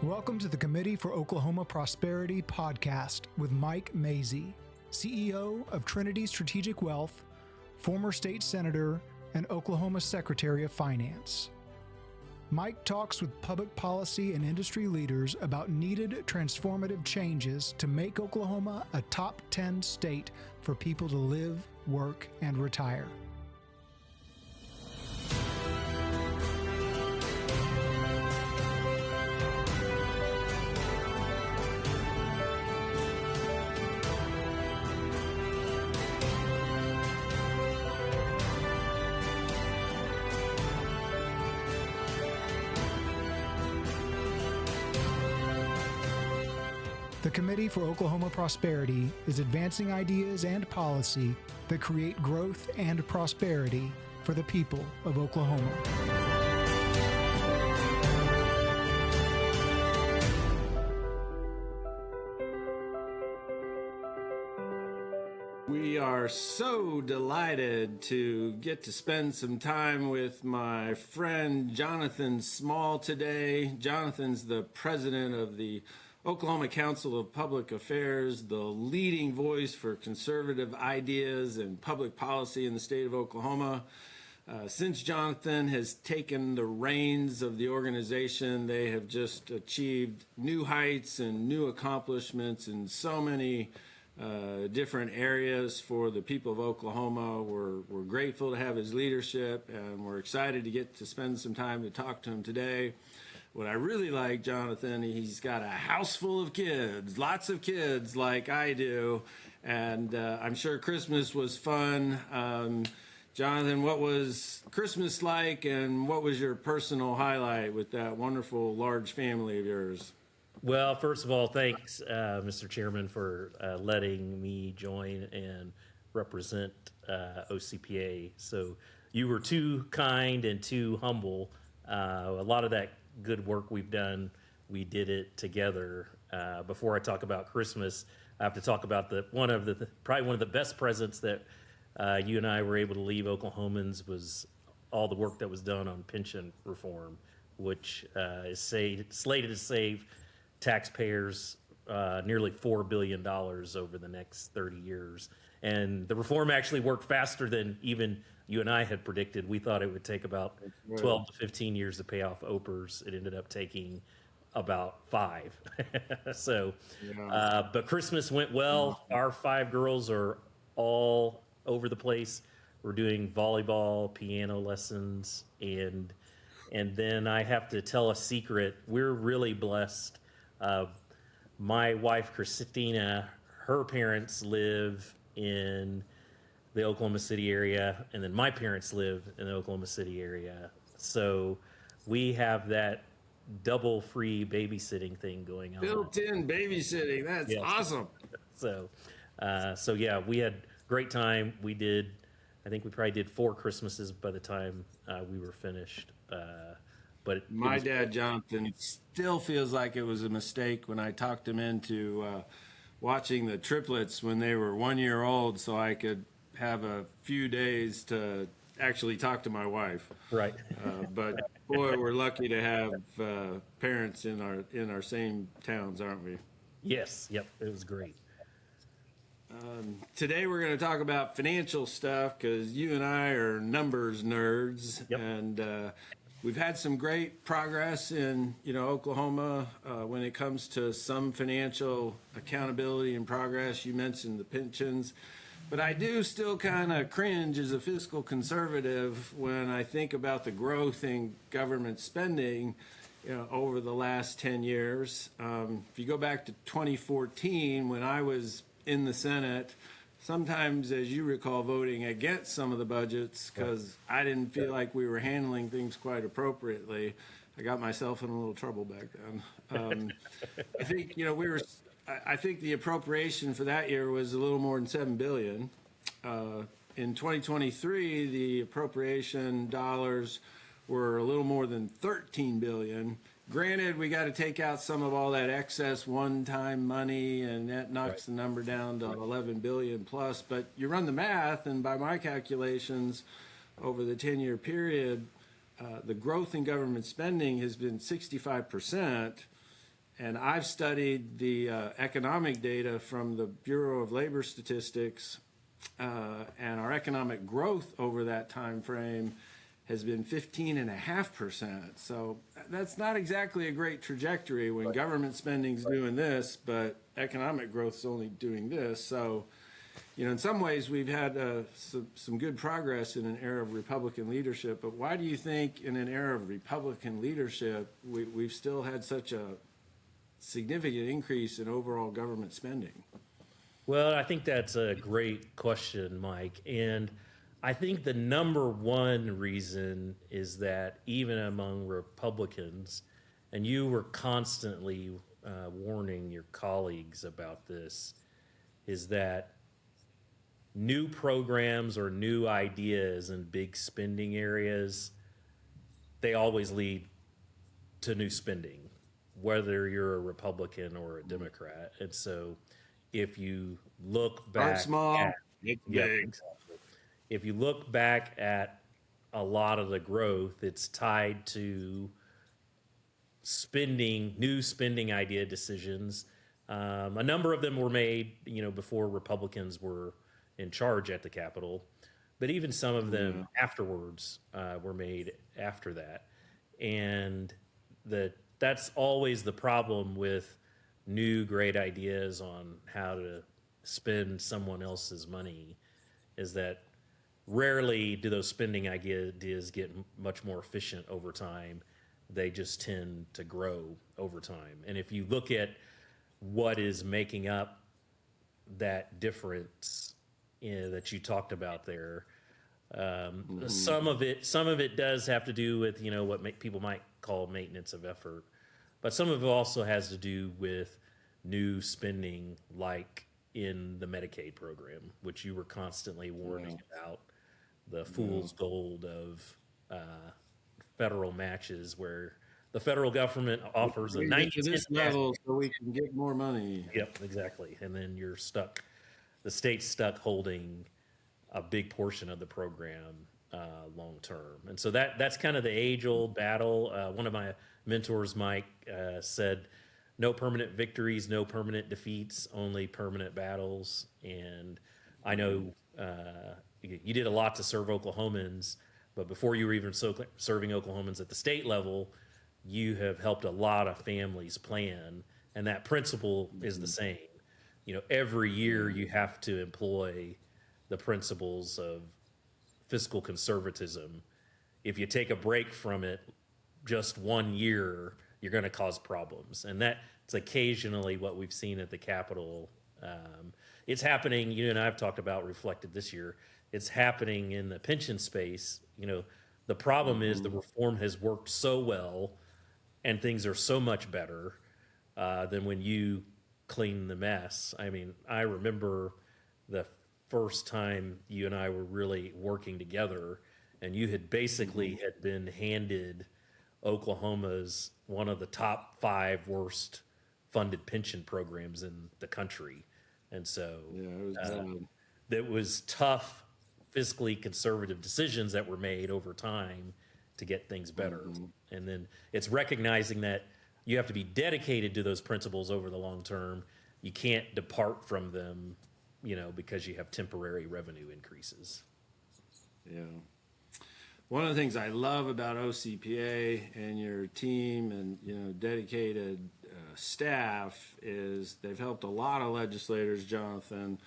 Welcome to the Committee for Oklahoma Prosperity podcast with Mike Mazie, CEO of Trinity Strategic Wealth, former state senator, and Oklahoma Secretary of Finance. Mike talks with public policy and industry leaders about needed transformative changes to make Oklahoma a top 10 state for people to live, work, and retire. The Committee for Oklahoma Prosperity is advancing ideas and policy that create growth and prosperity for the people of Oklahoma. We are so delighted to get to spend some time with my friend Jonathan Small today. Jonathan's the president of the Oklahoma Council of Public Affairs, the leading voice for conservative ideas and public policy in the state of Oklahoma. Since Jonathan has taken the reins of the organization, they have just achieved new heights and new accomplishments in so many different areas for the people of Oklahoma. We're grateful to have his leadership, and we're excited to get to spend some time to talk to him today. What I really like, Jonathan, he's got a house full of kids, lots of kids like I do, and I'm sure Christmas was fun. Jonathan, what was Christmas like, and what was your personal highlight with that wonderful large family of yours? Well, first of all, thanks, Mr. Chairman, for letting me join and represent OCPA. So you were too kind and too humble. A lot of that good work we've done, we did it together. Before I talk about Christmas, I have to talk about probably one of the best presents that you and I were able to leave Oklahomans was all the work that was done on pension reform, which is slated to save taxpayers nearly $4 billion over the next 30 years. And the reform actually worked faster than even you and I had predicted. We thought it would take about 12 to 15 years to pay off OPERS. It ended up taking about 5. But Christmas went well. Our 5 girls are all over the place. We're doing volleyball, piano lessons, and then I have to tell a secret. We're really blessed. My wife, Christina, her parents live in the Oklahoma City area, and then my parents live in the Oklahoma City area. So we have that double free babysitting thing going on. Built-in babysitting. That's awesome. So yeah, we had great time. I think we probably did 4 Christmases by the time we were finished. But my dad, Jonathan, still feels like it was a mistake when I talked him into watching the triplets when they were 1 year old so I could have a few days to actually talk to my wife. Right. But boy, we're lucky to have parents in our same towns, aren't we? Yes. Yep. It was great. Today we're going to talk about financial stuff because you and I are numbers nerds. Yep. And we've had some great progress in Oklahoma when it comes to some financial accountability and progress. You mentioned the pensions. But I do still kind of cringe as a fiscal conservative when I think about the growth in government spending over the last 10 years. If you go back to 2014, when I was in the Senate, sometimes, as you recall, voting against some of the budgets because I didn't feel like we were handling things quite appropriately. I got myself in a little trouble back then. I think, I think the appropriation for that year was a little more than $7 billion. In 2023, the appropriation dollars were a little more than $13 billion. Granted, we got to take out some of all that excess one-time money, and that knocks the number down to 11 billion plus. But you run the math, and by my calculations, over the 10-year period, the growth in government spending has been 65%. And I've studied the economic data from the Bureau of Labor Statistics, and our economic growth over that time frame has been 15.5%. So that's not exactly a great trajectory when government spending's doing this, but economic growth's only doing this. So, in some ways we've had some good progress in an era of Republican leadership. But why do you think in an era of Republican leadership we've still had such a significant increase in overall government spending? Well, I think that's a great question, Mike. And I think the number one reason is that even among Republicans, and you were constantly warning your colleagues about this, is that new programs or new ideas in big spending areas, they always lead to new spending, whether you're a Republican or a Democrat. And so if you look back Start small, at, it's yep, big. exactly. If you look back at a lot of the growth, it's tied to new spending idea decisions. A number of them were made, before Republicans were in charge at the Capitol, but even some of them afterwards were made after that. And that's always the problem with new great ideas on how to spend someone else's money, is that rarely do those spending ideas get much more efficient over time. They just tend to grow over time. And if you look at what is making up that difference, that you talked about there, some of it does have to do with what people might call maintenance of effort, but some of it also has to do with new spending, like in the Medicaid program, which you were constantly warning about, the fool's gold of federal matches, where the federal government offers a We get to this 90-cent match. level so we can get more money. Yep, exactly. And then you're stuck. The state's stuck holding a big portion of the program long term. And so that's kind of the age-old battle. One of my mentors, Mike, said, "No permanent victories, no permanent defeats, only permanent battles." And I know you did a lot to serve Oklahomans, but before you were even serving Oklahomans at the state level, you have helped a lot of families plan, and that principle is the same. Every year you have to employ the principles of fiscal conservatism. If you take a break from it just 1 year, you're going to cause problems. And that's occasionally what we've seen at the Capitol. It's happening, you and I have talked about, reflected this year. It's happening in the pension space. The problem is the reform has worked so well and things are so much better than when you clean the mess. I mean, I remember the first time you and I were really working together, and you had basically had been handed Oklahoma's one of the top 5 worst funded pension programs in the country. And so it was tough, fiscally conservative decisions that were made over time to get things better. And then it's recognizing that you have to be dedicated to those principles over the long term. You can't depart from them, because you have temporary revenue increases. Yeah. One of the things I love about OCPA and your team and, dedicated staff is they've helped a lot of legislators, Jonathan,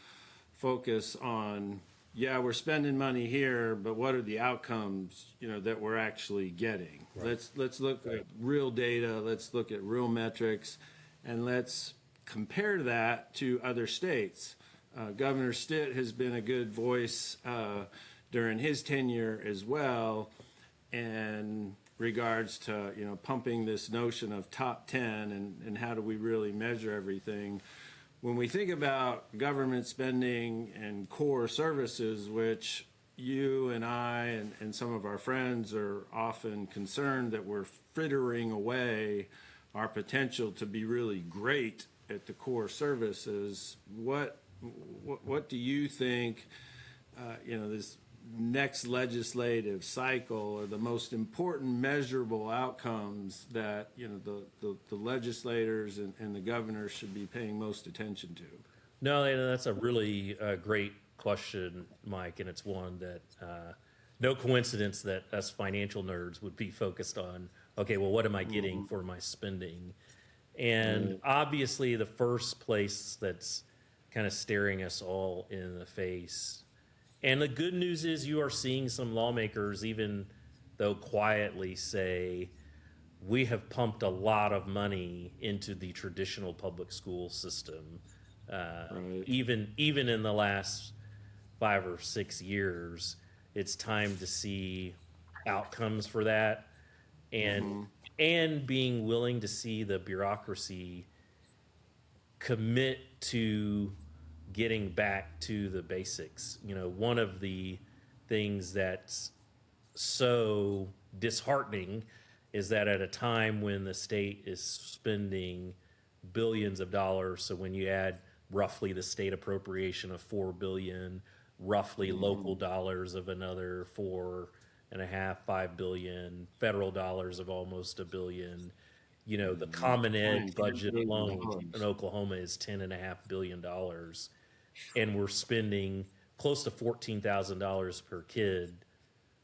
focus on, we're spending money here, but what are the outcomes, that we're actually getting? Right. Let's look at real data. Let's look at real metrics, and let's compare that to other states. Governor Stitt has been a good voice during his tenure as well, in regards to pumping this notion of top 10 and how do we really measure everything. When we think about government spending and core services, which you and I and some of our friends are often concerned that we're frittering away our potential to be really great at the core services, what do you think, next legislative cycle are the most important measurable outcomes that, the legislators and the governors should be paying most attention to? No, that's a really great question, Mike, and it's one that no coincidence that us financial nerds would be focused on. Okay, well, what am I getting for my spending? And obviously, the first place that's kind of staring us all in the face. And the good news is you are seeing some lawmakers, even though quietly, say, we have pumped a lot of money into the traditional public school system. Right. Even in the last 5 or 6 years, it's time to see outcomes for that, and being willing to see the bureaucracy commit to getting back to the basics. One of the things that's so disheartening is that at a time when the state is spending billions of dollars, so when you add roughly the state appropriation of 4 billion, roughly local dollars of another 4.5, 5 billion, federal dollars of almost $1 billion. The Common Ed budget alone in Oklahoma is $10.5 billion, and we're spending close to $14,000 per kid,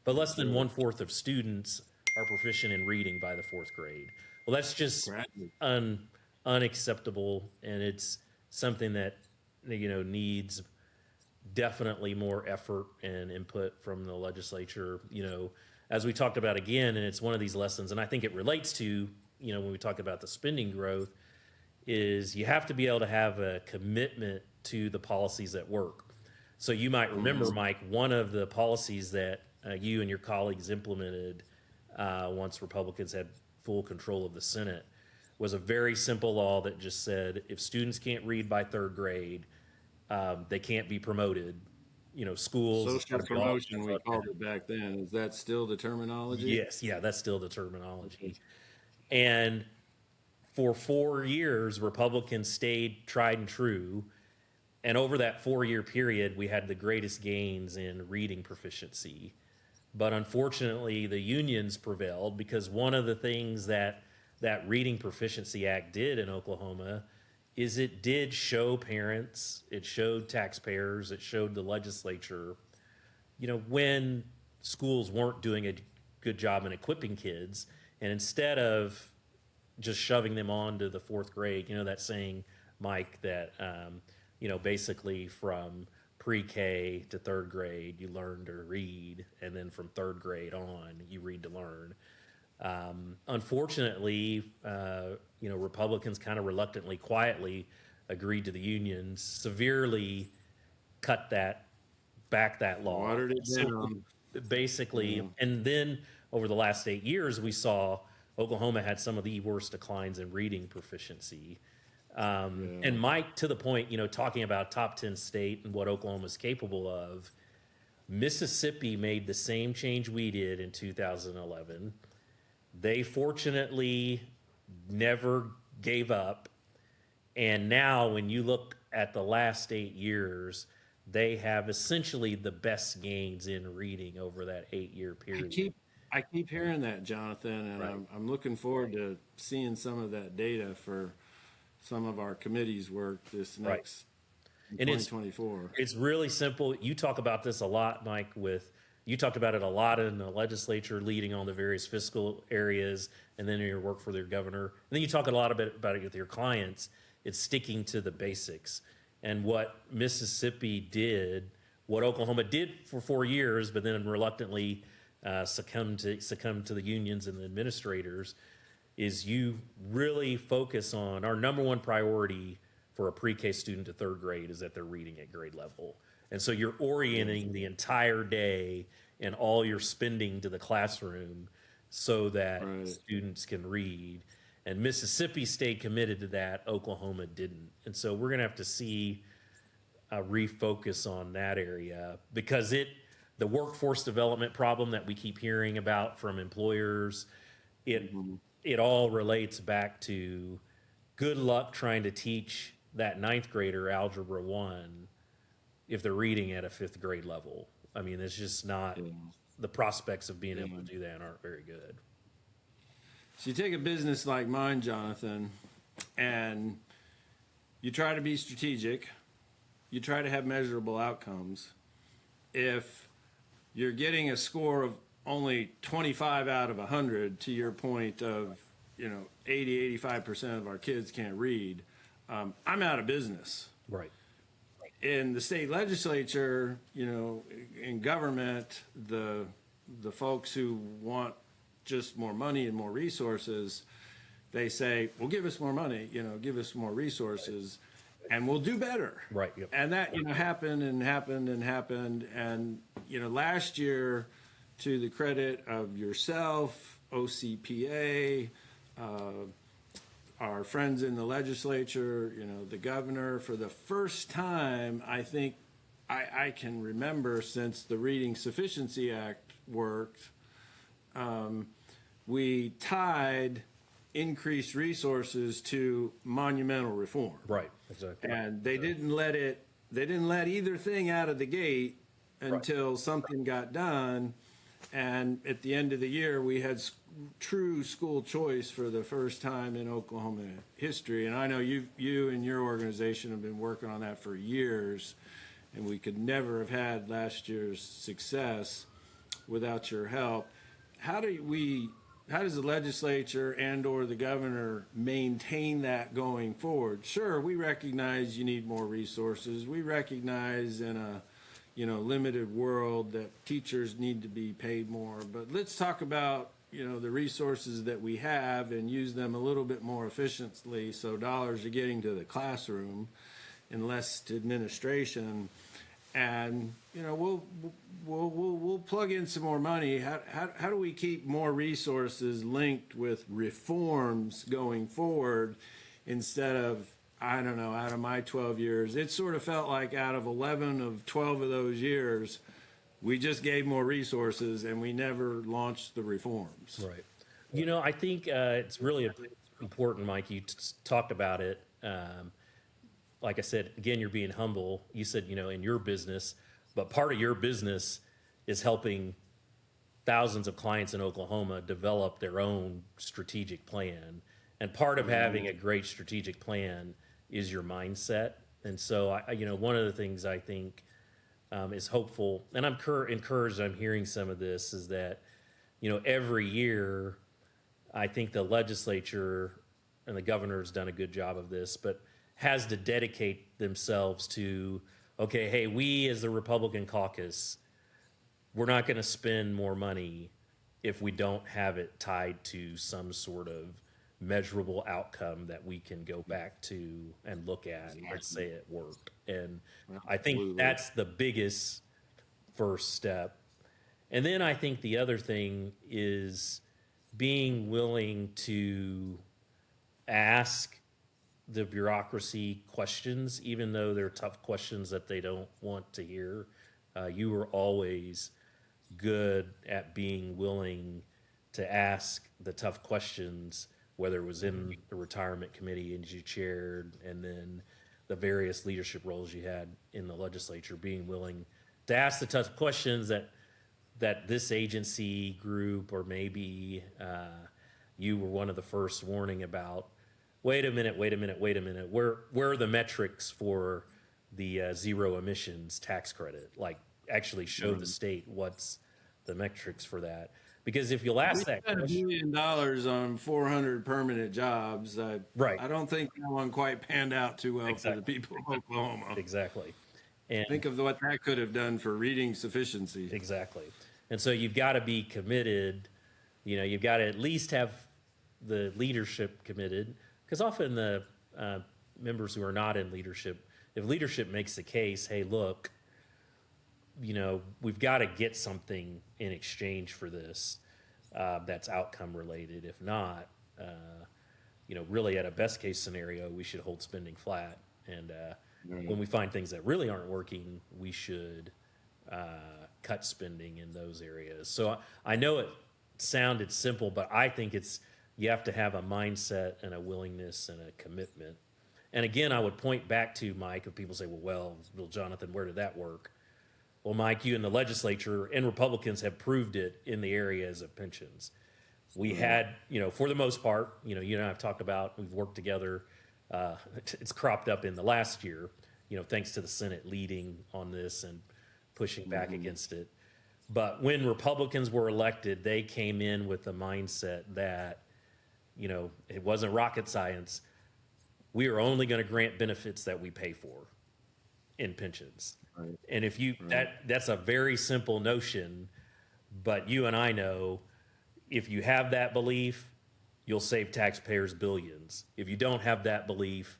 but less than 1/4 of students are proficient in reading by the 4th grade. Well, that's just unacceptable, and it's something that needs definitely more effort and input from the legislature. As we talked about again, and it's one of these lessons, and I think it relates to when we talk about the spending growth, is you have to be able to have a commitment to the policies that work. So you might remember, Mike, one of the policies that you and your colleagues implemented once Republicans had full control of the Senate was a very simple law that just said if students can't read by 3rd grade, they can't be promoted. Schools. Social promotion, we called it back then. Is that still the terminology? Yes, yeah, that's still the terminology. And for 4 years, Republicans stayed tried and true. And over that 4-year period, we had the greatest gains in reading proficiency. But unfortunately, the unions prevailed because one of the things that Reading Proficiency Act did in Oklahoma is it did show parents, it showed taxpayers, it showed the legislature, when schools weren't doing a good job in equipping kids. And instead of just shoving them on to the 4th grade, that saying, Mike, that, basically from pre-K to 3rd grade, you learn to read, and then from 3rd grade on, you read to learn. Unfortunately, Republicans kind of reluctantly, quietly agreed to the unions, severely cut back that law. Watered it down. Basically, and then over the last 8 years, we saw Oklahoma had some of the worst declines in reading proficiency. And Mike, to the point, talking about top 10 state and what Oklahoma's capable of, Mississippi made the same change we did in 2011. They fortunately never gave up. And now when you look at the last 8 years, they have essentially the best gains in reading over that 8-year period. I keep hearing that, Jonathan, and Right. I'm looking forward to seeing some of that data for some of our committee's work this next And 2024. It's really simple. You talk about this a lot, Mike, you talked about it a lot in the legislature, leading on the various fiscal areas, and then in your work for their governor. And then you talk a lot about it with your clients. It's sticking to the basics. And what Mississippi did, what Oklahoma did for 4 years, but then reluctantly succumbed to the unions and the administrators, is you really focus on our number one priority for a pre-K student to 3rd grade is that they're reading at grade level. And so you're orienting the entire day and all your spending to the classroom so that students can read. And Mississippi stayed committed to that. Oklahoma didn't. And so we're going to have to see a refocus on that area because the workforce development problem that we keep hearing about from employers, it all relates back to good luck trying to teach that 9th grader Algebra 1 if they're reading at a 5th grade level. I mean, it's just not, the prospects of being able to do that aren't very good. So you take a business like mine, Jonathan, and you try to be strategic. You try to have measurable outcomes. If you're getting a score of only 25 out of 100, to your point of, 80-85% of our kids can't read, I'm out of business. Right. In the state legislature, in government, the folks who want just more money and more resources, they say, well, give us more money, give us more resources, and we'll do better. Right. Yep. And that, happened. And, last year, to the credit of yourself, OCPA, our friends in the legislature, the governor, for the first time, I think I can remember since the Reading Sufficiency Act worked, we tied increased resources to monumental reform. Right. Exactly. And they didn't let either thing out of the gate until something got done. And at the end of the year, we had true school choice for the first time in Oklahoma history. And I know you and your organization have been working on that for years, and we could never have had last year's success without your help. How does the legislature and or the governor maintain that going forward? Sure, we recognize you need more resources. We recognize in a limited world that teachers need to be paid more. But let's talk about, the resources that we have and use them a little bit more efficiently so dollars are getting to the classroom and less to administration. And, we'll plug in some more money. How do we keep more resources linked with reforms going forward instead of, I don't know, out of my 12 years, it sort of felt like out of 11 of 12 of those years, we just gave more resources and we never launched the reforms. Right. I think it's really important, Mike. You talked about it. Like I said, again, you're being humble. You said, in your business, but part of your business is helping thousands of clients in Oklahoma develop their own strategic plan. And part of having a great strategic plan is your mindset. And so, one of the things I think is hopeful, and I'm encouraged, I'm hearing some of this, is that, every year, I think the legislature and the governor's done a good job of this, but has to dedicate themselves to, okay, hey, we as the Republican caucus, we're not going to spend more money if we don't have it tied to some sort of measurable outcome that we can go back to and look at and say it worked. And I think that's the biggest first step. And then I think the other thing is being willing to ask the bureaucracy questions, even though they're tough questions that they don't want to hear. You were always good at being willing to ask the tough questions, whether it was in the retirement committee and you chaired, and then the various leadership roles you had in the legislature, being willing to ask the tough questions that this agency group, or maybe you were one of the first warning about, wait a minute, where are the metrics for the zero emissions tax credit? Like, actually show the state what's the metrics for that. Because if you'll ask that question, $1 million on 400 permanent jobs. Right. I don't think that one quite panned out too well for the people of Oklahoma. Exactly. And think of what that could have done for reading sufficiency. Exactly. And so you've got to be committed. You've got to at least have the leadership committed, because often the members who are not in leadership, if leadership makes the case, hey, look, we've got to get something in exchange for this that's outcome related. If not, really at a best case scenario, we should hold spending flat. And when we find things that really aren't working, we should cut spending in those areas. So I know it sounded simple, but I think you have to have a mindset and a willingness and a commitment. And again, I would point back to, Mike, if people say, well, Jonathan, where did that work? Well, Mike, you in the legislature and Republicans have proved it in the areas of pensions. We had, for the most part, you and I have talked about, we've worked together. It's cropped up in the last year, thanks to the Senate leading on this and pushing back against it. But when Republicans were elected, they came in with the mindset that, it wasn't rocket science. We are only going to grant benefits that we pay for in pensions. Right. And if you, that's a very simple notion, but you and I know if you have that belief, you'll save taxpayers billions. If you don't have that belief,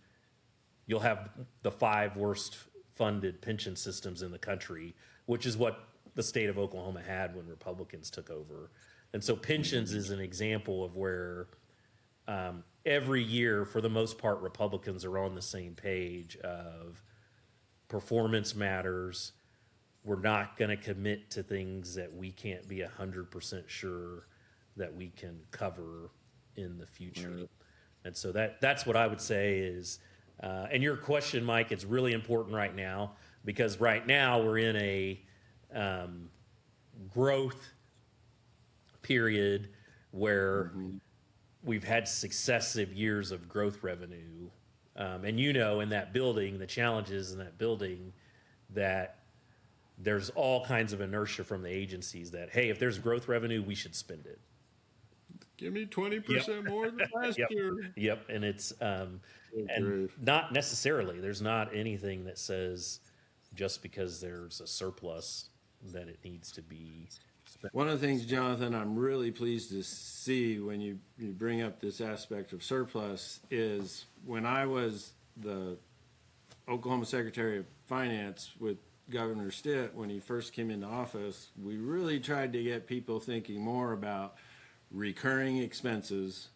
you'll have the 5 worst funded pension systems in the country, which is what the state of Oklahoma had when Republicans took over. And so pensions is an example of where every year, for the most part, Republicans are on the same page of performance matters. We're not going to commit to things that we can't be 100% sure that we can cover in the future. Right. And so that's what I would say is, and your question, Mike, it's really important right now because right now we're in a growth period where we've had successive years of growth revenue. And in that building, the challenges in that building, that there's all kinds of inertia from the agencies that, hey, if there's growth revenue, we should spend it. Give me 20% more than last year. Yep, and it's and not necessarily. There's not anything that says just because there's a surplus that it needs to be spent. One of the things, Jonathan, I'm really pleased to see when you bring up this aspect of surplus is when I was the Oklahoma Secretary of Finance with Governor Stitt, when he first came into office, we really tried to get people thinking more about recurring expenses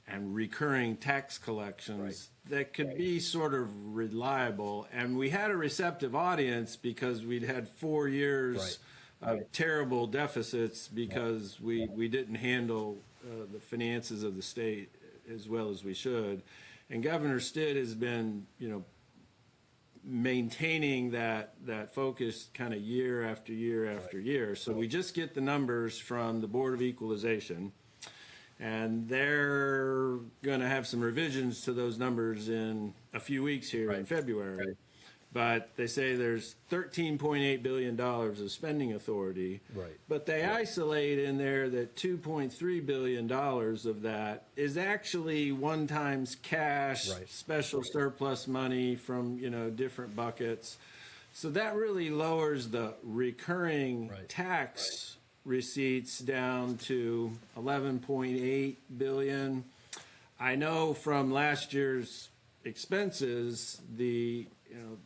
and recurring tax collections that could be sort of reliable. And we had a receptive audience because we'd had 4 years of terrible deficits because we didn't handle the finances of the state as well as we should. And Governor Stitt has been, maintaining that focus kind of year after year after year. So we just get the numbers from the Board of Equalization, and they're going to have some revisions to those numbers in a few weeks here in February. But they say there's $13.8 billion of spending authority. Right. But they isolate in there that $2.3 billion of that is actually one-time cash, special surplus money from, different buckets. So that really lowers the recurring tax receipts down to $11.8 billion. I know from last year's expenses, the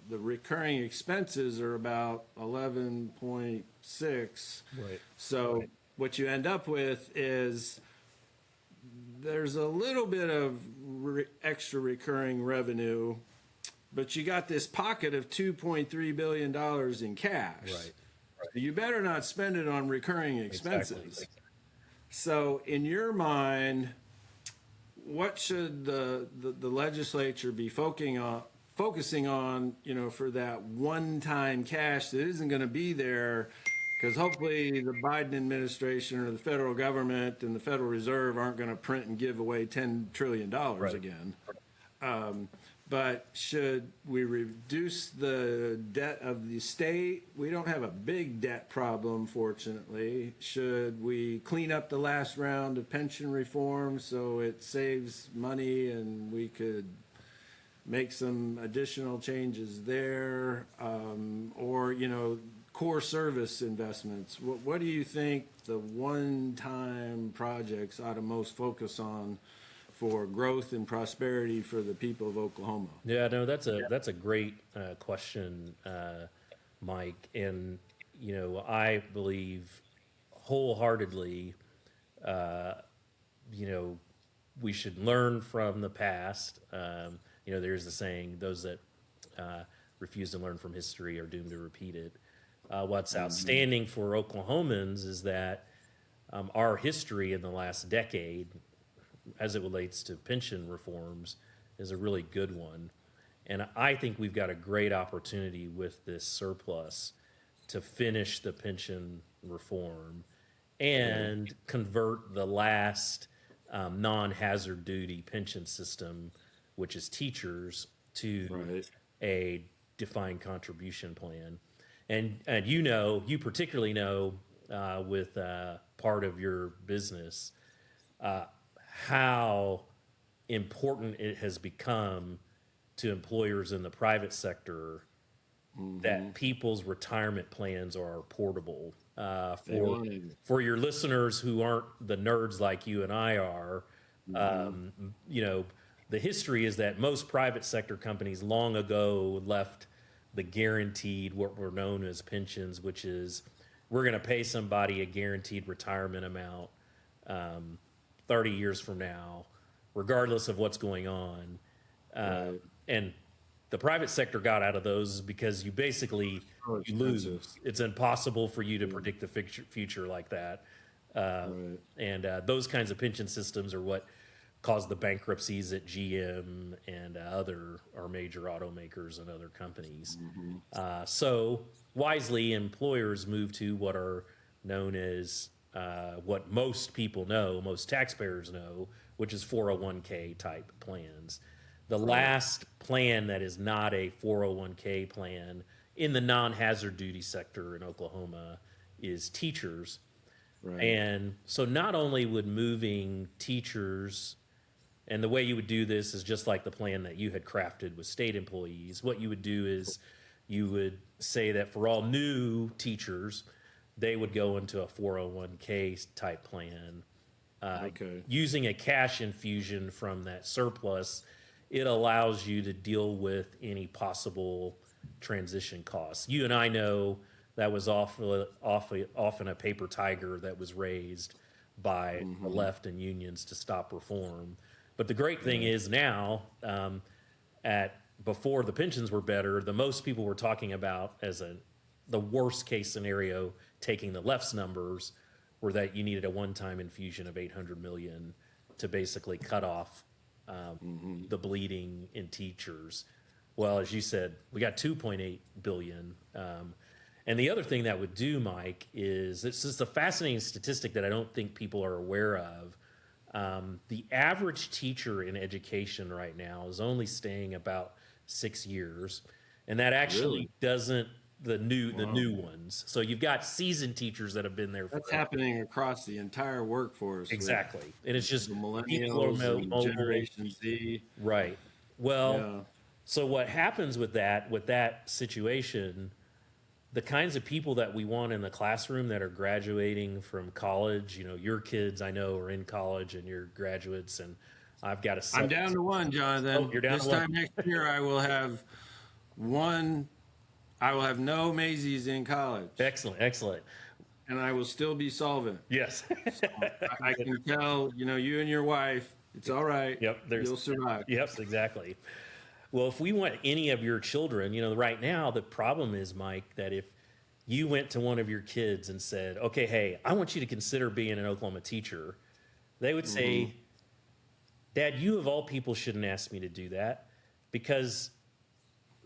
recurring expenses are about 11.6. Right. So what you end up with is there's a little bit of extra recurring revenue, but you got this pocket of $2.3 billion in cash. Right. So you better not spend it on recurring expenses. Exactly. So in your mind, what should the legislature be focusing on, for that one-time cash that isn't going to be there? Because hopefully the Biden administration or the federal government and the Federal Reserve aren't going to print and give away $10 trillion again. But should we reduce the debt of the state? We don't have a big debt problem, fortunately. Should we clean up the last round of pension reform so it saves money and we could make some additional changes there? Or, core service investments. What do you think the one-time projects ought to most focus on for growth and prosperity for the people of Oklahoma? Yeah, no, that's a great question, Mike. And I believe wholeheartedly, we should learn from the past. There's the saying, those that refuse to learn from history are doomed to repeat it. What's outstanding for Oklahomans is that our history in the last decade, as it relates to pension reforms, is a really good one. And I think we've got a great opportunity with this surplus to finish the pension reform and convert the last non-hazard duty pension system, which is teachers, to Right. a defined contribution plan. And you particularly know with part of your business how important it has become to employers in the private sector that people's retirement plans are portable. For your listeners who aren't the nerds like you and I are, you know, the history is that most private sector companies long ago left the guaranteed, what were known as pensions, which is we're going to pay somebody a guaranteed retirement amount 30 years from now, regardless of what's going on. And the private sector got out of those because you basically you lose. It's impossible for you to predict the future like that. And those kinds of pension systems are what caused the bankruptcies at GM and other our major automakers and other companies. So wisely, employers move to what are known as what most people know, most taxpayers know, which is 401k type plans. The last plan that is not a 401k plan in the non-hazard duty sector in Oklahoma is teachers. And so not only would moving teachers, and the way you would do this is just like the plan that you had crafted with state employees. What you would do is you would say that for all new teachers, they would go into a 401k type plan. Using a cash infusion from that surplus, it allows you to deal with any possible transition costs. You and I know that was often a paper tiger that was raised by the left and unions to stop reform. But the great thing is now, before the pensions were better, the most people were talking about as the worst case scenario, taking the left's numbers, were that you needed a one-time infusion of $800 million to basically cut off the bleeding in teachers. Well, as you said, we got 2.8 billion. And the other thing that would do, Mike, is it's just a fascinating statistic that I don't think people are aware of. The average teacher in education right now is only staying about 6 years, and that actually doesn't the new ones. So you've got seasoned teachers that have been there. That's happening across the entire workforce. Exactly, and it's just The people are millennials and mobile. Generation Z. Right. Well, so what happens with that situation? The kinds of people that we want in the classroom that are graduating from college, you know, your kids I know are in college and you're graduates, and I've got I'm down to one, Jonathan. Oh, you're down this to time next year, I will have one. I will have no Mazeys in college. Excellent. And I will still be solvent. Yes. So I can tell, you know, you and your wife, it's all right. Yep. You'll survive. Yes, exactly. Well, if we want any of your children, you know, right now the problem is, Mike, that if you went to one of your kids and said, okay, hey, I want you to consider being an Oklahoma teacher, they would say, Dad, you of all people shouldn't ask me to do that because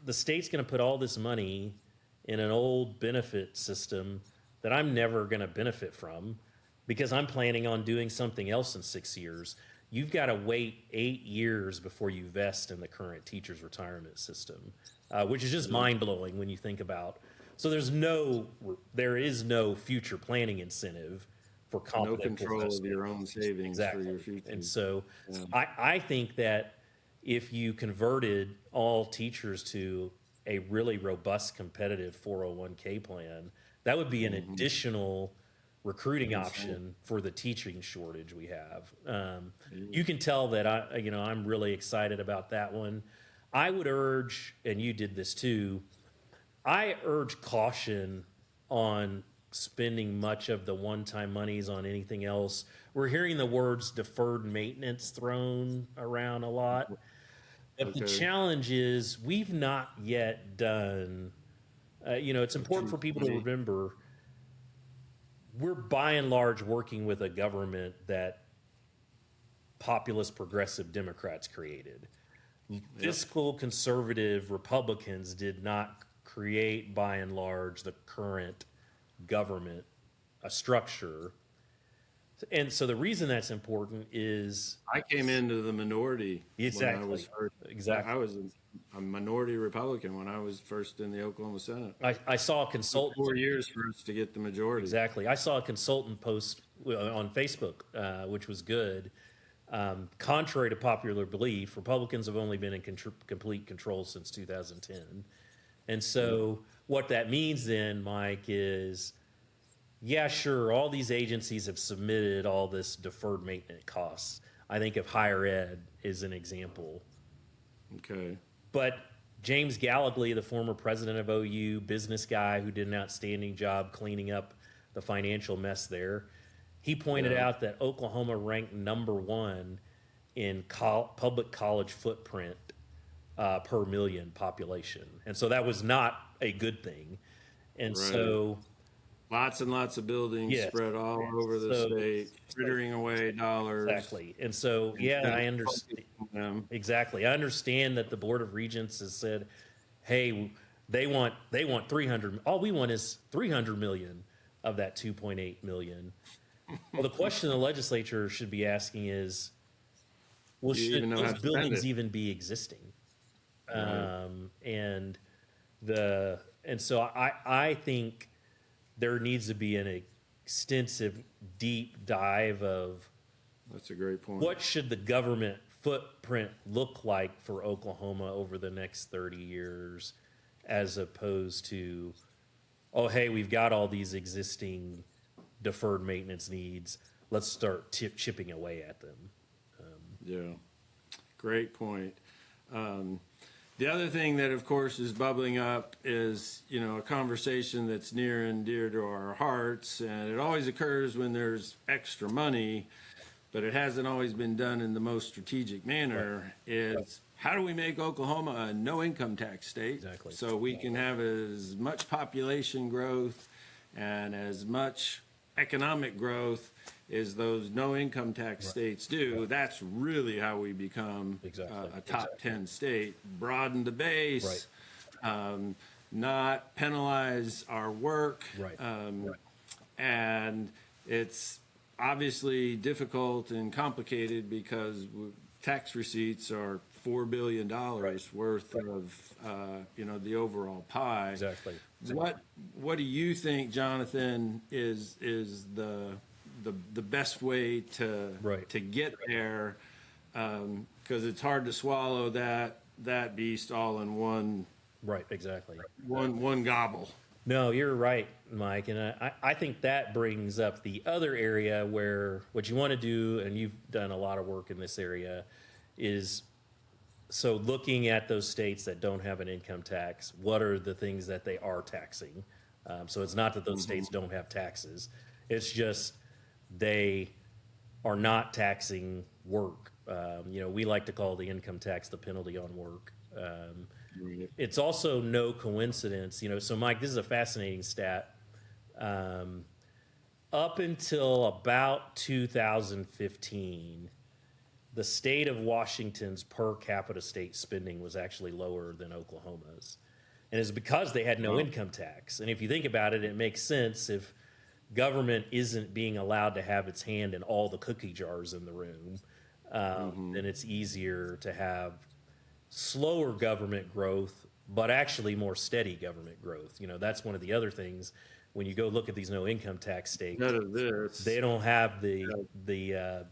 the state's going to put all this money in an old benefit system that I'm never going to benefit from because I'm planning on doing something else in 6 years. You've got to wait 8 years before you vest in the current teacher's retirement system, which is just mind-blowing when you think about. So there is no future planning incentive for no control of your own savings for your future. And so I think that if you converted all teachers to a really robust, competitive 401k plan, that would be an additional recruiting option for the teaching shortage we have. You can tell that I'm really excited about that one. I would urge, and you did this too, I urge caution on spending much of the one-time monies on anything else. We're hearing the words deferred maintenance thrown around a lot. But the challenge is we've not yet done, it's important for people to remember we're by and large working with a government that populist progressive Democrats created. Fiscal conservative Republicans did not create, by and large, the current government structure. And so the reason that's important is I came into the minority when I was exactly, first. exactly. I was a minority Republican when I was first in the Oklahoma Senate. I saw a It took consultant. 4 years for us to get the majority. Exactly. I saw a consultant post on Facebook, which was good. Contrary to popular belief, Republicans have only been in complete control since 2010. And so what that means then, Mike, is yeah, sure, all these agencies have submitted all this deferred maintenance costs. I think of higher ed is an example. Okay. But James Gallagly, the former president of OU, business guy who did an outstanding job cleaning up the financial mess there, he pointed Yeah. out that Oklahoma ranked number one in public college footprint per million population. And so that was not a good thing. And Right. so, Lots and lots of buildings yes. spread all over the So- state, frittering away dollars. Exactly. And so, yeah, instead I of understand. focusing on them. Exactly. I understand that the Board of Regents has said, hey, they want 300. All we want is 300 million of that 2.8 million. Well, the question the legislature should be asking is, well, Do you should even know how those to spend buildings it? even be existing? Right. And so I think there needs to be an extensive, deep dive of That's a great point. what should the government footprint look like for Oklahoma over the next 30 years, as opposed to, oh, hey, we've got all these existing deferred maintenance needs. Let's start chipping away at them. Yeah, great point. The other thing that, of course, is bubbling up is, a conversation that's near and dear to our hearts, and it always occurs when there's extra money, but it hasn't always been done in the most strategic manner, is how do we make Oklahoma a no-income tax state? Exactly. So we can have as much population growth and as much economic growth as those no-income tax states do. That's really how we become Exactly. a top 10 state. Broaden the base, not penalize our work. Right. And it's obviously difficult and complicated because tax receipts are $4 billion worth of, the overall pie. Exactly. What do you think, Jonathan, is the best way to get there? Because it's hard to swallow that beast all in one Right, exactly. one gobble. No, you're right, Mike. And I think that brings up the other area where what you want to do, and you've done a lot of work in this area, is so looking at those states that don't have an income tax, what are the things that they are taxing? So it's not that those states don't have taxes. It's just they are not taxing work. We like to call the income tax the penalty on work. It's also no coincidence, so Mike, this is a fascinating stat. Up until about 2015, the state of Washington's per capita state spending was actually lower than Oklahoma's. And it's because they had no income tax. And if you think about it, it makes sense if government isn't being allowed to have its hand in all the cookie jars in the room, then it's easier to have slower government growth, but actually more steady government growth. That's one of the other things when you go look at these no income tax states. None of this. They don't have the yin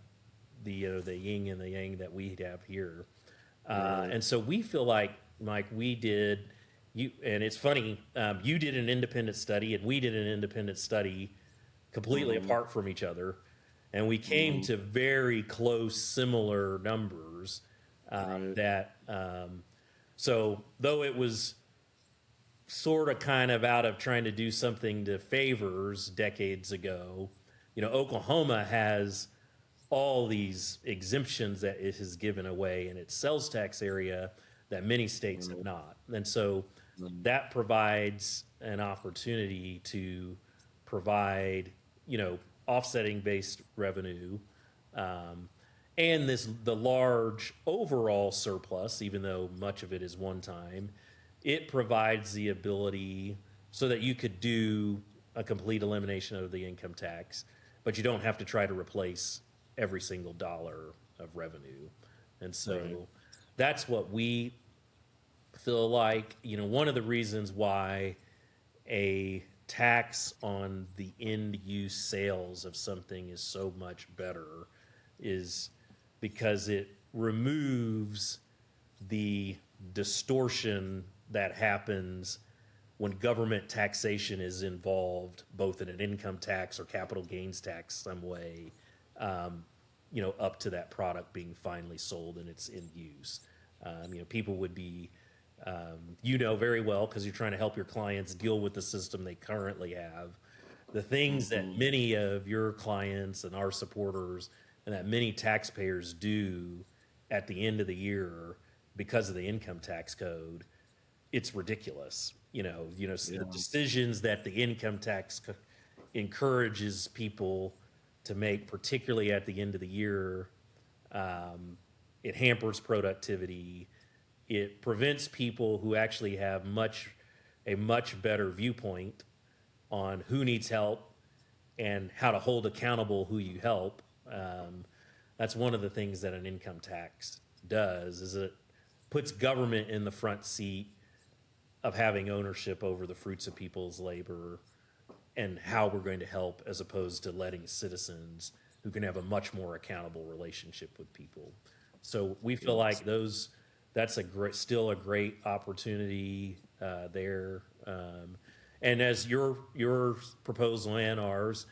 and the yang that we have here. And so we feel like, Mike, we did, and it's funny, you did an independent study and we did an independent study completely apart from each other. And we came to very close, similar numbers so though it was sort of kind of out of trying to do something to favors decades ago, Oklahoma has all these exemptions that it has given away in its sales tax area that many states have not. And so that provides an opportunity to provide, offsetting based revenue, and the large overall surplus, even though much of it is one time, it provides the ability so that you could do a complete elimination of the income tax, but you don't have to try to replace every single dollar of revenue. And so Right. that's what we feel like, one of the reasons why a tax on the end use sales of something is so much better is because it removes the distortion that happens when government taxation is involved, both in an income tax or capital gains tax some way, up to that product being finally sold and it's in use. People would be, very well, because you're trying to help your clients deal with the system they currently have. The things that many of your clients and our supporters and that many taxpayers do at the end of the year because of the income tax code, it's ridiculous. The decisions that the income tax encourages people to make, particularly at the end of the year, it hampers productivity. It prevents people who actually have a much better viewpoint on who needs help and how to hold accountable who you help. That's one of the things that an income tax does, is it puts government in the front seat of having ownership over the fruits of people's labor and how we're going to help, as opposed to letting citizens who can have a much more accountable relationship with people. So we feel like that's still a great opportunity there. And as your proposal and ours,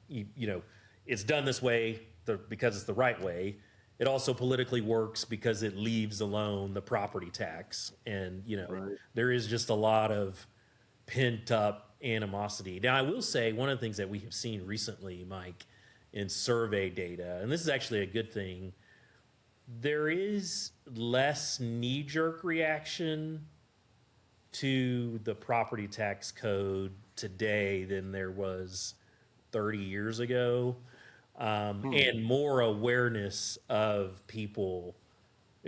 it's done this way because it's the right way. It also politically works because it leaves alone the property tax. And, Right. there is just a lot of pent up animosity. Now, I will say one of the things that we have seen recently, Mike, in survey data, and this is actually a good thing, there is less knee jerk reaction to the property tax code today than there was 30 years ago, and more awareness of people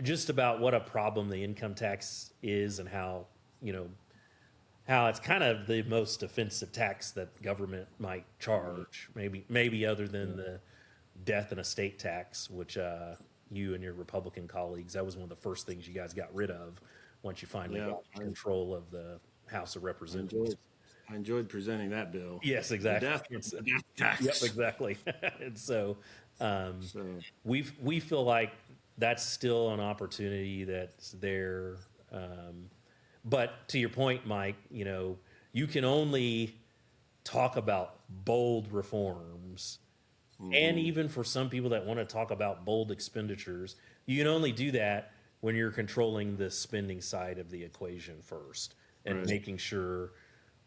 just about what a problem the income tax is and how it's kind of the most offensive tax that government might charge, maybe other than the death and estate tax, which you and your Republican colleagues, that was one of the first things you guys got rid of once you finally got control of the House of Representatives. I enjoyed presenting that bill. Yes, exactly. The death tax. Yep, exactly. And so So, we feel like that's still an opportunity that's there. But to your point, Mike, you can only talk about bold reforms. And even for some people that want to talk about bold expenditures, you can only do that when you're controlling the spending side of the equation first and Right. making sure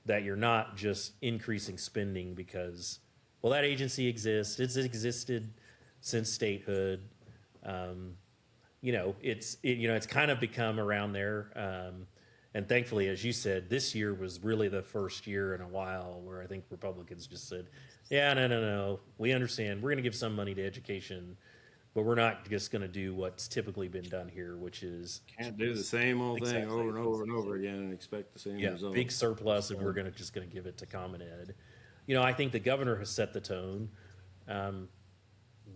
that you're not just increasing spending because, well, that agency exists. It's existed since statehood. It's kind of become around there. And thankfully, as you said, this year was really the first year in a while where I think Republicans just said, yeah, no, we understand. We're going to give some money to education, but we're not just going to do what's typically been done here, which is Can't do the same old thing Exactly. over and over and over again and expect the same results. big surplus, and we're just going to give it to Common Ed. I think the governor has set the tone.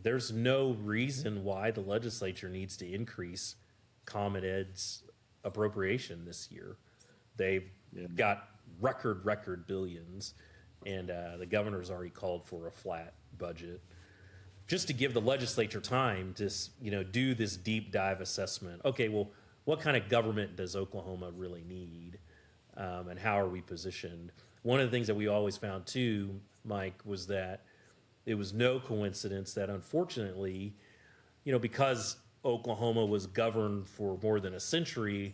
There's no reason why the legislature needs to increase Common Ed's appropriation this year. They've got record billions, and the governor's already called for a flat budget, just to give the legislature time to do this deep dive assessment. Okay, well, what kind of government does Oklahoma really need, and how are we positioned? One of the things that we always found too, Mike, was that it was no coincidence that, unfortunately, because Oklahoma was governed for more than a century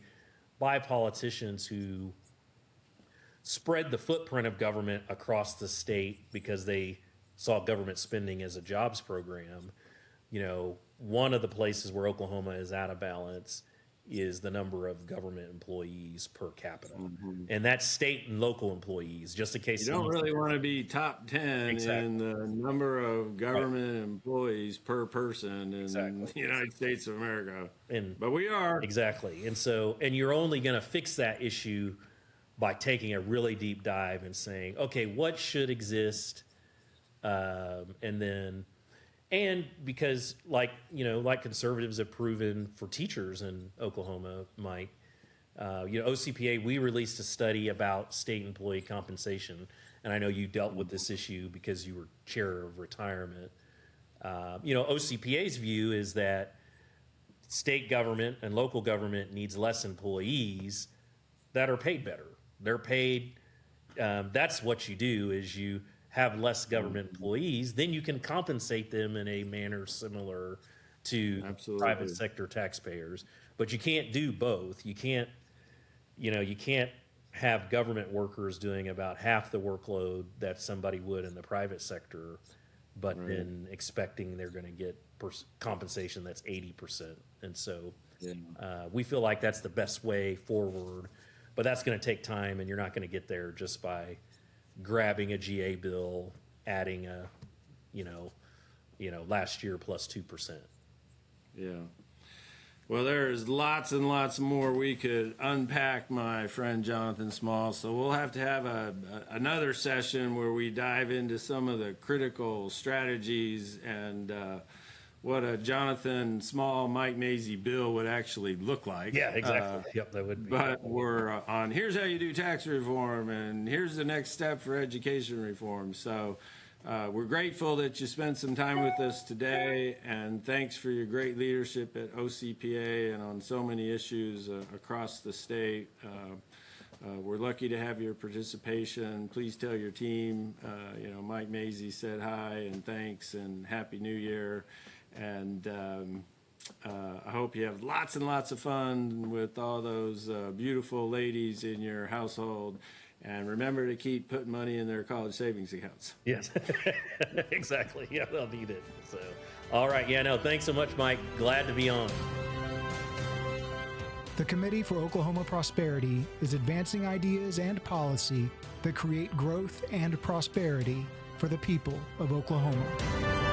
by politicians who spread the footprint of government across the state because they saw government spending as a jobs program. One of the places where Oklahoma is out of balance is the number of government employees per capita. And that's state and local employees, just in case. You don't really want to be top 10 Exactly. in the number of government employees per person in Exactly. the United States of America. And But we are. exactly. And so, and you're only going to fix that issue by taking a really deep dive and saying, okay, what should exist? And because like conservatives have proven for teachers in Oklahoma, Mike, OCPA, we released a study about state employee compensation. And I know you dealt with this issue because you were chair of retirement. OCPA's view is that state government and local government needs less employees that are paid better. They're paid. That's what you do is you have less government employees, then you can compensate them in a manner similar to Absolutely. private sector taxpayers. But you can't do both. You can't have government workers doing about half the workload that somebody would in the private sector, but then expecting they're going to get compensation that's 80%. And so we feel like that's the best way forward, but that's going to take time, and you're not going to get there just by grabbing a GA bill, adding a, last year plus 2%. Yeah. Well, there's lots and lots more we could unpack, my friend Jonathan Small. So we'll have to have another session where we dive into some of the critical strategies and what a Jonathan Small, Mike Mazie bill would actually look like. Yeah, exactly. Yep, that would be. But we're on here's how you do tax reform, and here's the next step for education reform. So we're grateful that you spent some time with us today, and thanks for your great leadership at OCPA and on so many issues across the state. We're lucky to have your participation. Please tell your team, Mike Mazie said hi and thanks and Happy New Year. And I hope you have lots and lots of fun with all those beautiful ladies in your household. And remember to keep putting money in their college savings accounts. Yes, exactly. Yeah, they'll need it. So, all right. Yeah, no, thanks so much, Mike. Glad to be on. The Committee for Oklahoma Prosperity is advancing ideas and policy that create growth and prosperity for the people of Oklahoma.